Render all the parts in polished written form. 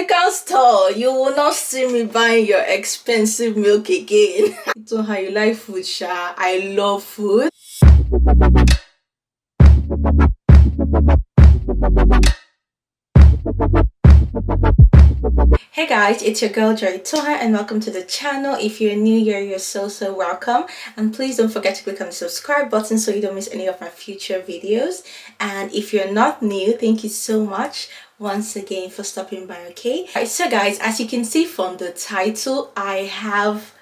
African store, you will not see me buying your expensive milk again. So how you like food, Sha? I love food. Hey guys, it's your girl Itohan and welcome to the channel. If you're new here, you're so welcome, and please don't forget to click on the subscribe button so you don't miss any of my future videos. And if you're not new, thank you so much once again for stopping by. Okay, alright, so guys, as you can see from the title, I have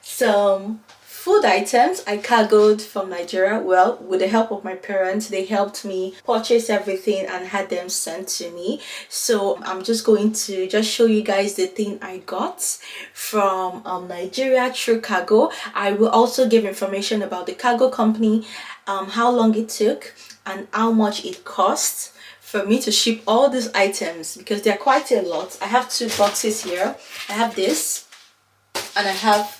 some food items I cargoed from Nigeria. Well, with the help of my parents, they helped me purchase everything and had them sent to me. So I'm just going to just show you guys the thing I got from Nigeria through cargo. I will also give information about the cargo company, how long it took and how much it costs for me to ship all these items, because they're quite a lot. I have two boxes here. I have this and I have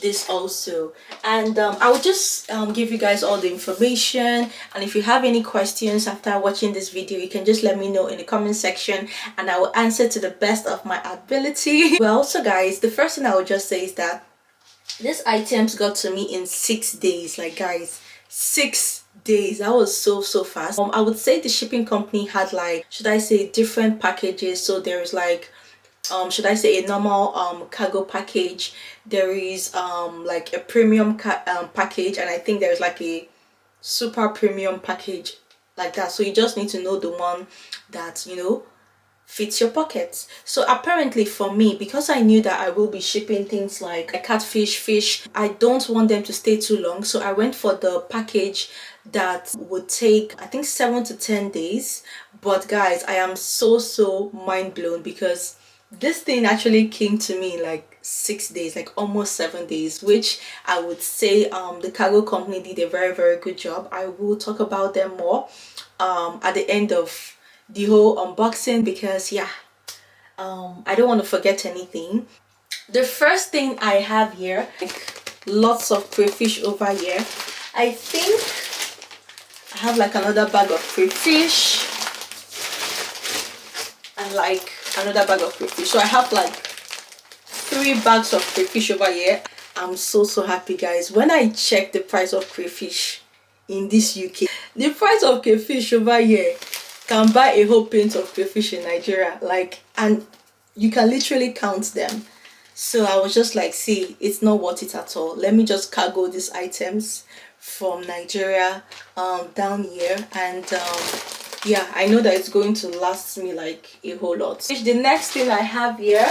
this also, and I will just give you guys all the information, and if you have any questions after watching this video, you can just let me know in the comment section and I will answer to the best of my ability. Well, so guys, the first thing I will just say is that these items got to me in 6 days. Like guys, 6 days. That was so fast. I would say the shipping company had, like, should I say, different packages. So there's like should I say, a normal cargo package, there is like a premium package, and I think there's like a super premium package, like that. So you just need to know the one that, you know, fits your pockets. So apparently for me, because I knew that I will be shipping things like catfish, fish, I don't want them to stay too long, so I went for the package that would take, I think, 7 to 10 days. But guys, I am so mind blown, because this thing actually came to me like 6 days, like almost 7 days, which I would say the cargo company did a very good job. I will talk about them more at the end of the whole unboxing, because yeah, I don't want to forget anything. The first thing I have here, like lots of crayfish over here. I think I have like another bag of crayfish and like another bag of crayfish. So I have like 3 bags of crayfish over here. I'm so happy, guys. When I checked the price of crayfish in this UK, the price of crayfish over here can buy a whole pint of crayfish in Nigeria, like, and you can literally count them. So I was just like, see, it's not worth it at all. Let me just cargo these items from Nigeria down here, and yeah, I know that it's going to last me like a whole lot. The next thing I have here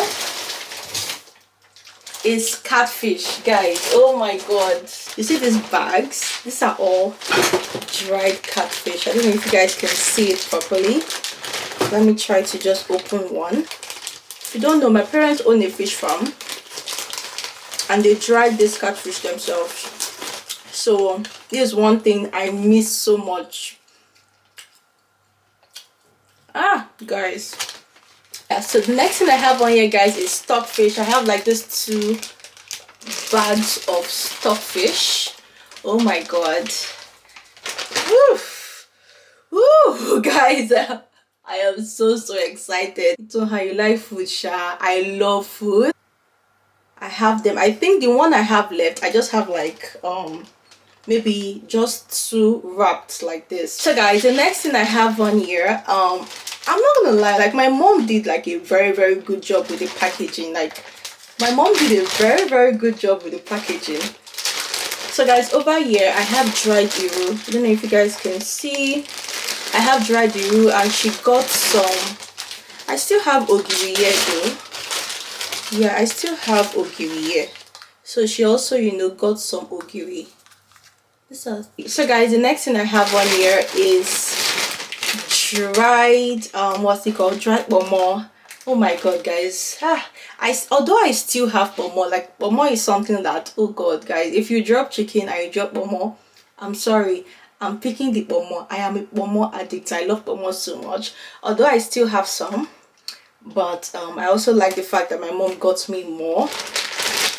is catfish, guys. Oh my god, you see these bags? These are all dried catfish. I don't know if you guys can see it properly. Let me try to just open one. If you don't know, my parents own a fish farm and they dried this catfish themselves. So this is one thing I miss so much. Guys, yeah, so the next thing I have on here, guys, is stockfish. I have like these 2 bags of stockfish. Oh my god. Woo, guys, I am so excited. So how you like food, Sha? I love food. I have them. I think the one I have left, I just have like maybe just 2 wrapped like this. So guys, the next thing I have on here, I'm not gonna lie, like my mom did like a very good job with the packaging. Like my mom did a very good job with the packaging. So guys, over here I have dried iru. I don't know if you guys can see. I have dried iru, and she got some. I still have ogiri here though. Yeah, I still have ogiri here. So she also, you know, got some ogiri. So guys, the next thing I have on here is dried what's it called, dried pomo. Oh my god, guys, although I still have pomo, like pomo is something that, oh god, guys, if you drop chicken and you drop pomo, I'm sorry, I'm picking the pomo. I am a pomo addict. I love pomo so much. Although I still have some, but I also like the fact that my mom got me more.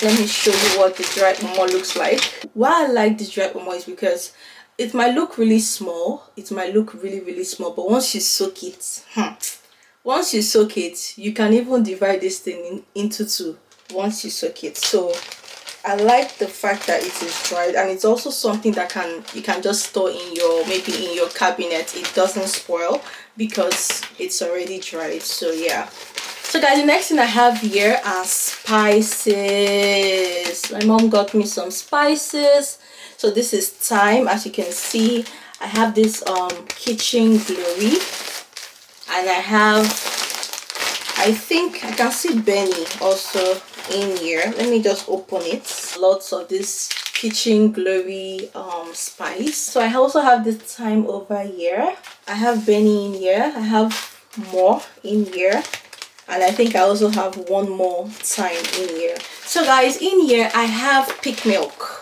Let me show you what the dried pomo looks like. Why I like this dried pomo is because it might look really small. It might look really small, but once you soak it, once you soak it, you can even divide this thing into two once you soak it. So I like the fact that it is dried, and it's also something that you can just store in your, maybe in your cabinet. It doesn't spoil because it's already dried. So yeah. So guys, the next thing I have here are spices. My mom got me some spices. So this is thyme. As you can see, I have this kitchen glory, and I have, I think I can see Benny also in here. Let me just open it. Lots of this kitchen glory spice. So I also have this thyme over here. I have Benny in here. I have more in here, and I think I also have one more thyme in here. So guys, in here I have peak milk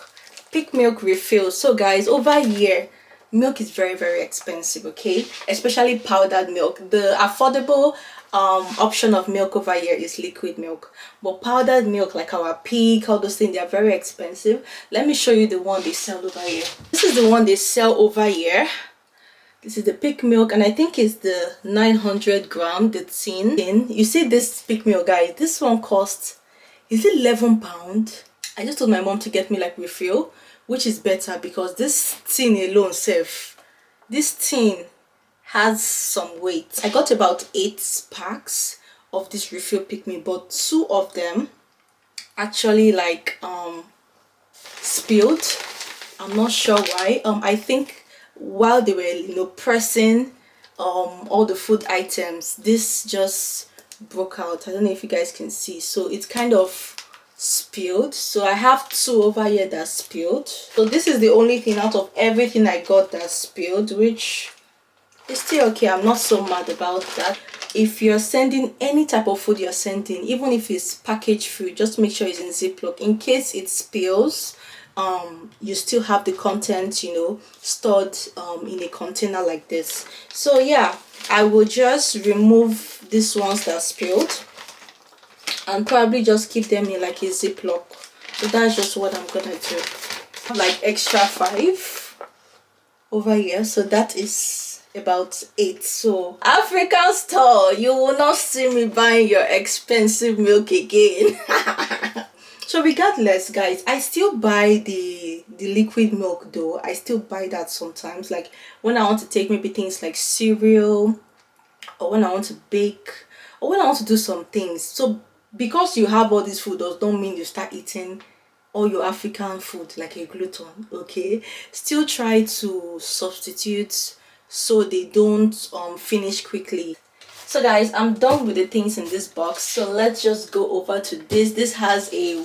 refill. So guys, over here milk is very expensive, okay, especially powdered milk. The affordable option of milk over here is liquid milk, but powdered milk like our peak, all those things, they are very expensive. Let me show you the one they sell over here. This is the one they sell over here. This is the peak milk, and I think it's the 900 gram, the tin. You see this peak milk, guys, this one costs, is it £11? I just told my mom to get me like refill, which is better because this tin alone safe, this tin has some weight. I got about 8 packs of this refill pick me, but 2 of them actually like spilled. I'm not sure why. I think while they were pressing all the food items, this just broke out. I don't know if you guys can see, so it's kind of spilled. So I have 2 over here that spilled. So this is the only thing out of everything I got that spilled, which is still okay. I'm not so mad about that. If you're sending any type of food, you're sending, even if it's packaged food, just make sure it's in Ziploc in case it spills. You still have the content stored in a container like this. So yeah, I will just remove these ones that spilled and probably just keep them in like a Ziploc. So that's just what I'm gonna do. Like extra 5 over here, so that is about 8. So African store, you will not see me buying your expensive milk again. So regardless, guys, I still buy the liquid milk though. I still buy that sometimes, like when I want to take maybe things like cereal, or when I want to bake, or when I want to do some things. So because you have all these food don't mean you start eating all your African food like a glutton, okay? Still try to substitute so they don't finish quickly. So guys, I'm done with the things in this box, so let's just go over to this. This has a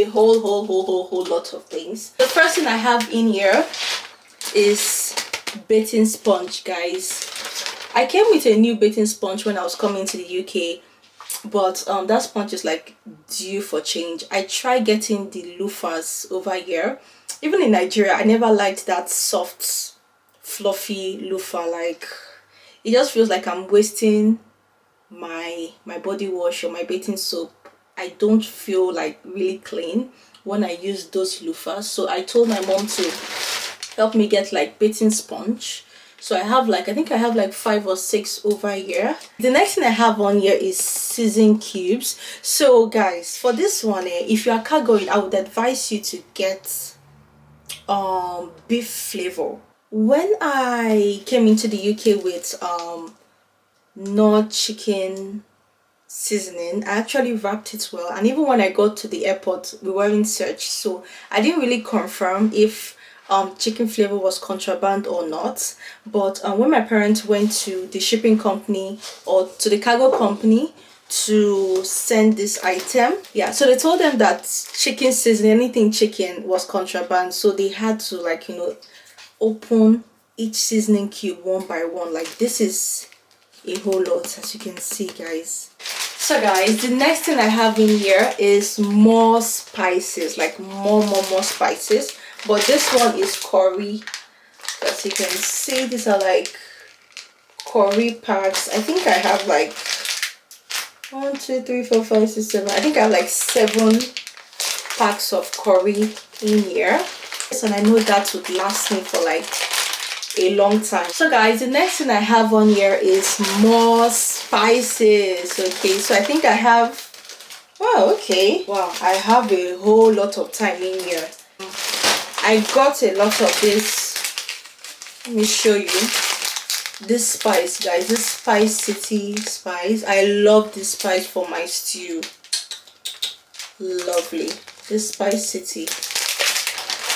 whole lot of things. The first thing I have in here is bathing sponge, guys. I came with a new bathing sponge when I was coming to the UK, but that sponge is like due for change. I tried getting the loofahs over here. Even in Nigeria, I never liked that soft fluffy loofah. Like, it just feels like I'm wasting my body wash or my bathing soap. I don't feel like really clean when I use those loofahs. So I told my mom to help me get like bathing sponge. So I have like, I think I have like 5 or 6 over here. The next thing I have on here is season cubes. So guys, for this one, if you are cargoing, I would advise you to get beef flavor. When I came into the UK with not chicken seasoning, I actually wrapped it well, and even when I got to the airport, we were in search, so I didn't really confirm if chicken flavor was contraband or not. But when my parents went to the shipping company or to the cargo company to send this item, yeah, so they told them that chicken seasoning, anything chicken, was contraband. So they had to, like, open each seasoning cube one by one. Like, this is a whole lot, as you can see, guys. So guys, the next thing I have in here is more spices, like more spices, but this one is curry. As you can see, these are like curry packs. I think I have like 1 2 3 4 5 6 7, I think I have like 7 packs of curry in here. And I know that would last me for like a long time. So guys, the next thing I have on here is more spices. Okay, so I think I have, wow, okay, wow, I have a whole lot of thyme in here. I got a lot of this. Let me show you this spice, guys. This Spice City spice. I love this spice for my stew. Lovely. This Spice City,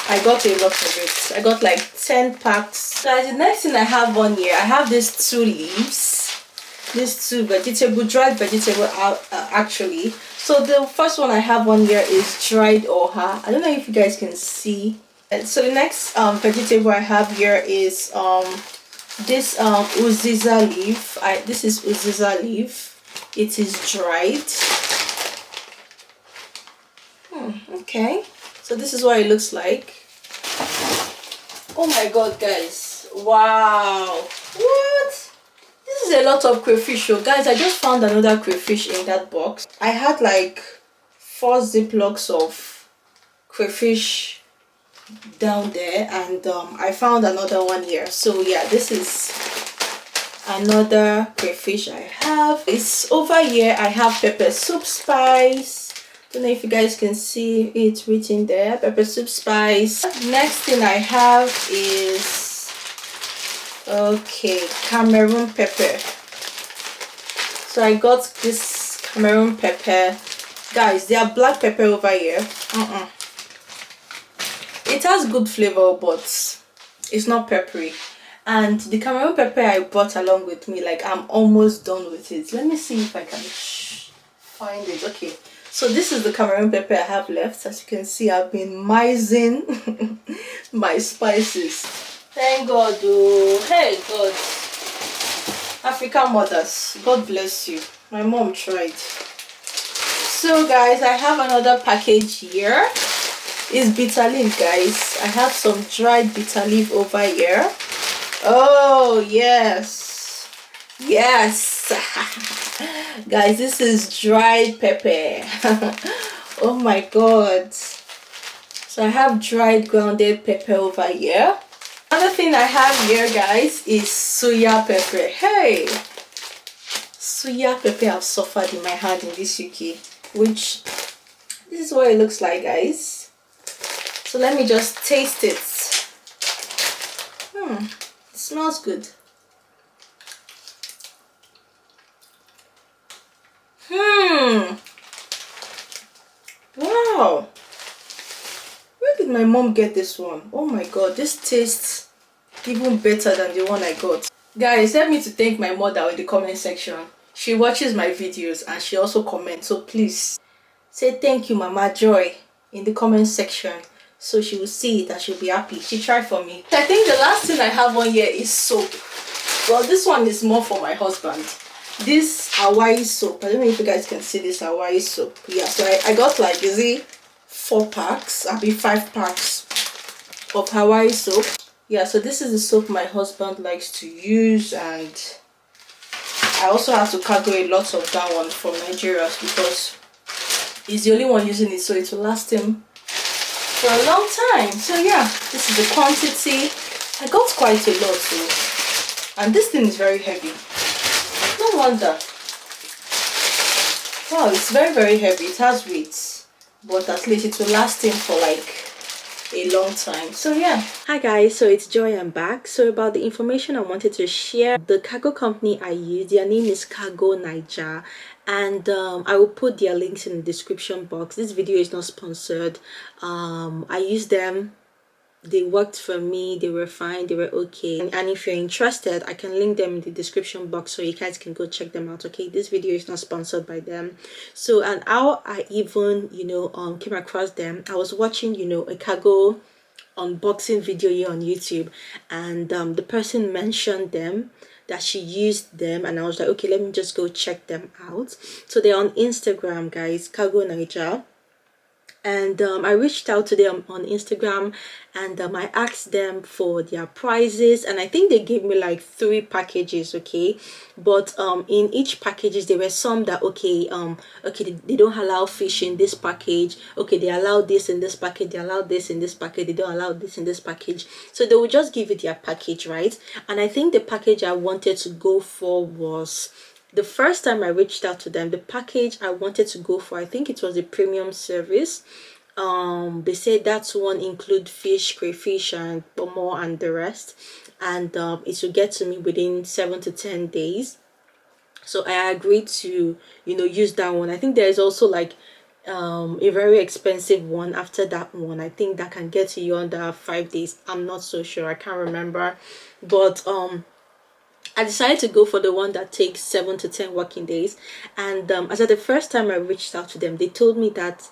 I got a lot of it. I got like 10 packs. Guys, the next thing I have on here, I have these 2 leaves. These 2 dried vegetable actually. So the first one I have on here is dried oha. I don't know if you guys can see. And so the next vegetable I have here is this uziza leaf. This is uziza leaf. It is dried. Okay, so this is what it looks like. Oh my god, guys, wow, what? This is a lot of crayfish. Oh guys, I just found another crayfish in that box. I had like 4 ziplocs of crayfish down there, and I found another one here. So yeah, this is another crayfish I have. It's over here. I have pepper soup spice. Don't know if you guys can see it written there, pepper soup spice. Next thing I have is, okay, Cameroon pepper. So I got this Cameroon pepper. Guys, they are black pepper over here. It has good flavor, but it's not peppery. And the Cameroon pepper I brought along with me, like I'm almost done with it. Let me see if I can find it. Okay, so this is the Cameroon pepper I have left. As you can see, I've been mising my spices. Thank God. Oh, hey God. African mothers, God bless you. My mom tried. So guys, I have another package here. It's bitter leaf, guys. I have some dried bitter leaf over here. Oh yes, yes. Guys, this is dried pepper. Oh my god. So I have dried grounded pepper over here. Another thing I have here, guys, is soya pepper. Hey, soya pepper have suffered in my hand in this UK, which this is what it looks like, guys. So let me just taste it. It smells good. Wow. Where did my mom get this one? Oh my god, this tastes even better than the one I got. Guys, help me to thank my mother in the comment section. She watches my videos and she also comments. So please say thank you, Mama Joy, in the comment section. So she will see it and she'll be happy. She tried for me. I think the last thing I have on here is soap. Well, this one is more for my husband. This Hawaii soap. I don't know if you guys can see this Hawaii soap. Yeah, so I got like, is it 4 packs? I'll be 5 packs of Hawaii soap. Yeah, so this is the soap my husband likes to use, and I also have to cargo a lot of that one from Nigeria because he's the only one using it, so it will last him for a long time. So yeah, this is the quantity. I got quite a lot too, and this thing is very heavy. No wonder. Wow, it's very heavy. It has weight, but at least it will last him for like a long time. So yeah, hi guys, so it's Joy. I'm back. So about the information I wanted to share, the cargo company I use, their name is Cargo Niger, and I will put their links in the description box. This video is not sponsored. I use them. They worked for me. They were fine. They were okay. And if you're interested, I can link them in the description box so you guys can go check them out. Okay, this video is not sponsored by them. So, and how I even came across them, I was watching a cargo unboxing video here on YouTube, and the person mentioned them, that she used them, and I was like, okay, let me just go check them out. So they're on Instagram, guys, Cargo Niger. And I reached out to them on Instagram, and I asked them for their prices, and I think they gave me like 3 packages, okay. But in each packages there were some that, okay, okay, they don't allow fish in this package, okay, they allow this in this package, they allow this in this package, they don't allow this in this package. So they will just give you their package, right? And I think the package I wanted to go for was, the first time I reached out to them, the package I wanted to go for, I think it was a premium service. They said that one include fish, crayfish, and more, and the rest, and it will get to me within 7 to 10 days. So I agreed to, use that one. I think there is also like a very expensive one after that one. I think that can get to you under 5 days. I'm not so sure, I can't remember. But I decided to go for the one that takes 7 to 10 working days. And as at the first time I reached out to them, they told me that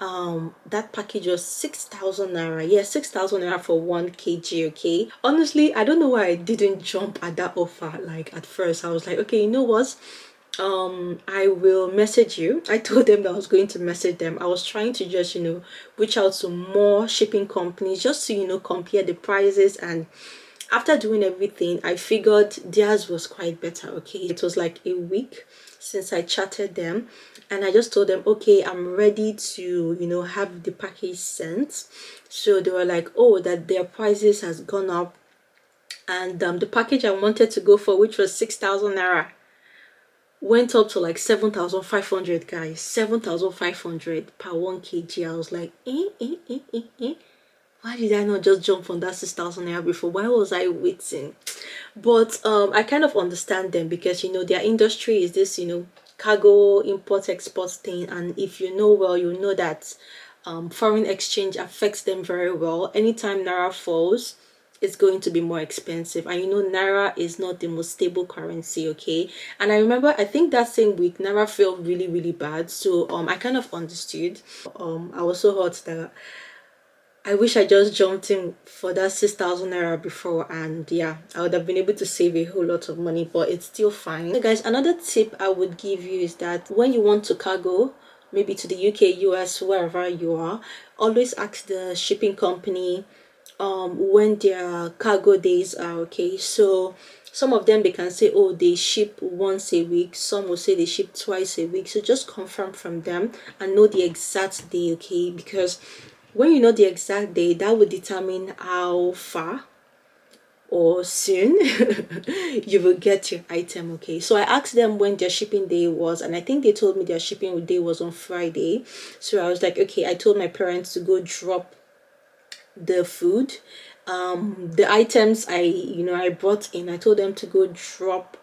that package was 6,000 naira. Yeah, 6,000 naira for 1 kg. Okay, honestly, I don't know why I didn't jump at that offer. Like at first I was like, okay, you know what, I will message you. I told them that I was going to message them. I was trying to just, reach out to more shipping companies just to, compare the prices. And after doing everything, I figured theirs was quite better. Okay, it was like a week since I chatted them, and I just told them, okay, I'm ready to, have the package sent. So they were like, oh, that their prices has gone up, and the package I wanted to go for, which was 6,000 naira, went up to like 7,500, guys. 7,500 per 1 kg. I was like, why did I not just jump on that 6,000 naira before? Why was I waiting? But I kind of understand them, because their industry is this, cargo import export thing. And if you know well, you know that foreign exchange affects them very well. Anytime naira falls, it's going to be more expensive. And naira is not the most stable currency, okay. And I remember, I think that same week naira felt really, really bad. So I kind of understood. I was so hot that I wish I just jumped in for that 6,000 naira before, and yeah, I would have been able to save a whole lot of money, but it's still fine. So guys, another tip I would give you is that when you want to cargo, maybe to the UK, US, wherever you are, always ask the shipping company when their cargo days are, okay. So some of them, they can say, oh, they ship once a week. Some will say they ship twice a week. So just confirm from them and know the exact day, okay, because when you know the exact day, that will determine how far or soon you will get your item, okay. So I asked them when their shipping day was, and I think they told me their shipping day was on Friday. So I was like, okay, I told my parents to go drop the food, the items I brought in. I told them to go drop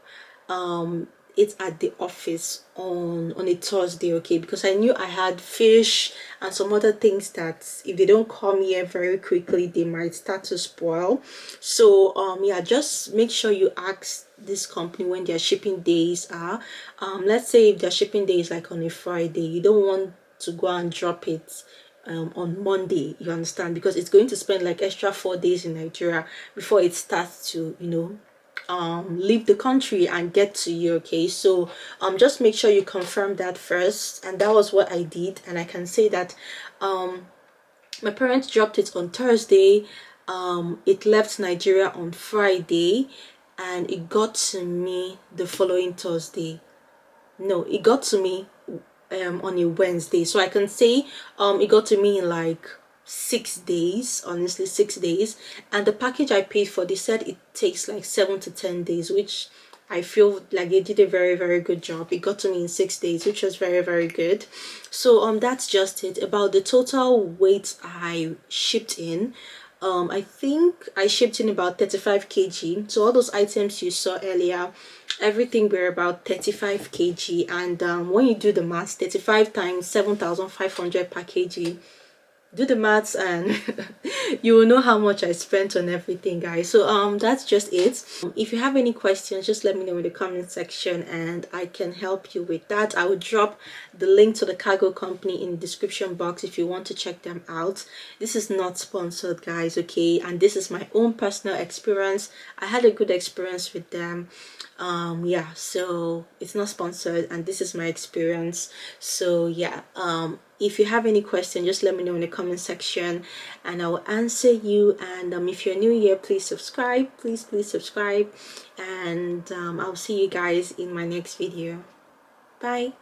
it at the office on a Thursday, okay, because I knew I had fish and some other things that if they don't come here very quickly, they might start to spoil. So yeah, just make sure you ask this company when their shipping days are. Let's say if their shipping day is like on a Friday, you don't want to go and drop it on Monday, you understand, because it's going to spend like extra 4 days in Nigeria before it starts to leave the country and get to you, okay. So just make sure you confirm that first, and that was what I did. And I can say that my parents dropped it on Thursday. It left Nigeria on Friday, and it got to me the following Thursday. No, it got to me on a Wednesday. So I can say it got to me in like 6 days, honestly, 6 days. And the package I paid for, they said it takes like 7 to 10 days, which I feel like they did a very, very good job. It got to me in 6 days, which was very, very good. So that's just it. About the total weight I shipped in, I think I shipped in about 35 kg. So all those items you saw earlier, everything were about 35 kg. And when you do the math, 35 times 7,500 per kg, do the maths, and you will know how much I spent on everything, guys. So that's just it. If you have any questions, just let me know in the comment section and I can help you with that. I will drop the link to the cargo company in the description box if you want to check them out. This is not sponsored, guys, okay, and this is my own personal experience. I had a good experience with them. Yeah, so it's not sponsored, and this is my experience. So yeah, if you have any question, just let me know in the comment section and I will answer you. And if you're new here, please subscribe, please subscribe, and I'll see you guys in my next video. Bye.